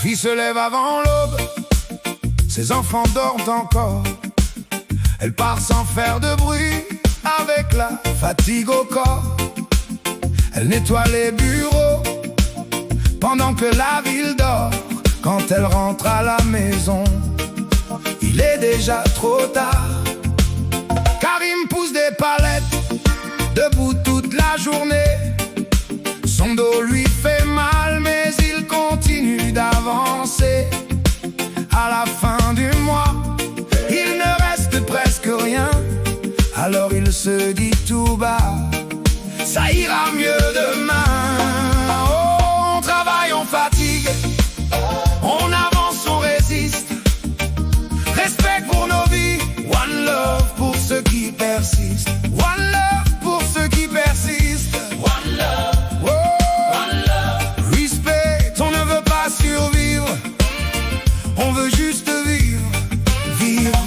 fille se lève avant l'aube, ses enfants dorment encore. Elle part sans faire de bruit, avec la fatigue au corps. Elle nettoie les bureaux, pendant que la ville dort. Quand elle rentre à la maison, il est déjà trop tard. Karim pousse des palettes, debout toute la journée. Son dos lui fait mal, mais il continue d'avancer. À la fin du mois, il ne reste presque rien. Alors il se dit tout bas, ça ira mieux demain. Oh, on travaille, on fatigue, on avance, on résiste. Respect pour nos vies, one love pour ceux qui persistent. One love pour ceux qui persistent. One love, oh, one love. Respect, on ne veut pas survivre, on veut juste vivre, vivre,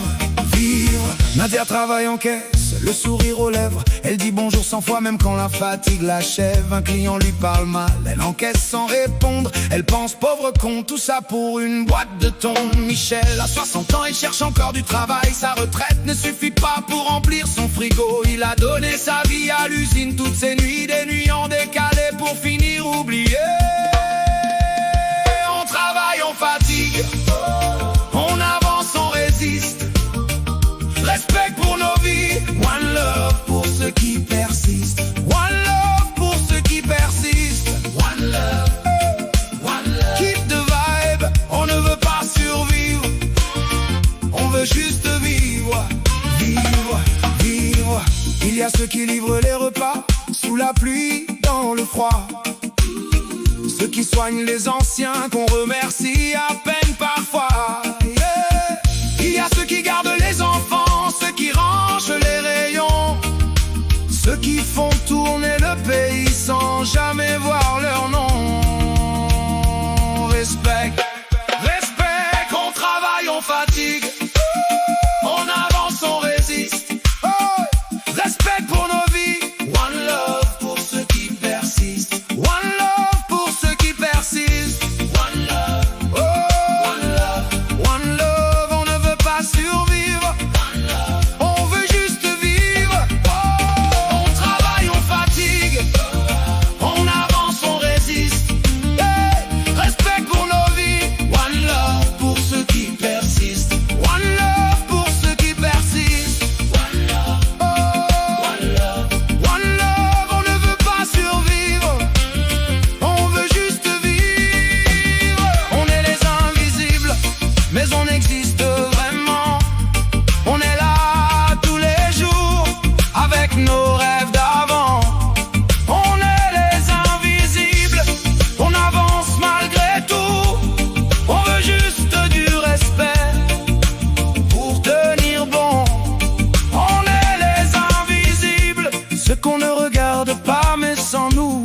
vivre. Nadia travaille en caisse, le sourire aux lèvres. Elle dit bonjour 100 fois même quand la fatigue l'achève. Un client lui parle mal, elle encaisse sans répondre. Elle pense pauvre con, tout ça pour une boîte de thon. Michel a 60 ans, il cherche encore du travail. Sa retraite ne suffit pas pour remplir son frigo. Il a donné sa vie à l'usine, toutes ces nuits, des nuits en décalé pour finir oublié. On travaille, on fatigue, on avance, on résiste. Respect pour nos vies, one love pour ceux qui persistent. One love pour ceux qui persistent. One love, one love. Keep the vibe, on ne veut pas survivre, on veut juste vivre, vivre, vivre. Il y a ceux qui livrent les repas, sous la pluie, dans le froid. Ceux qui soignent les anciens, qu'on remercie à peine parfois. Yeah. Il y a ceux qui gardent les enfants, ceux qui rangent les rayons, ceux qui font tourner le pays sans jamais voir leur nom. Respect, respect, on travaille, on fatigue, on avance, on résiste. Respect pour nos vies, one love pour ceux qui persistent. One love pour ceux qui persistent. One love, oh, one love, one love. On ne veut pas survivre, on veut juste vivre. Oh, on travaille, on fatigue, on avance, on résiste. Hey, respect pour nos vies, one love pour ceux qui persistent. One love pour ceux qui persistent. One love, oh, one love, one love. On ne veut pas survivre, on veut juste vivre. On est les invisibles, mais on existe vraiment. On est là tous les jours, avec nos rêves d'avant. On est les invisibles, on avance malgré tout. On veut juste du respect pour tenir bon. On est les invisibles, ceux qu'on ne regarde pas, mais sans nous,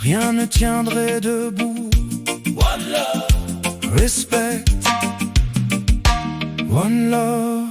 rien ne tiendrait debout. One love, respect, one love.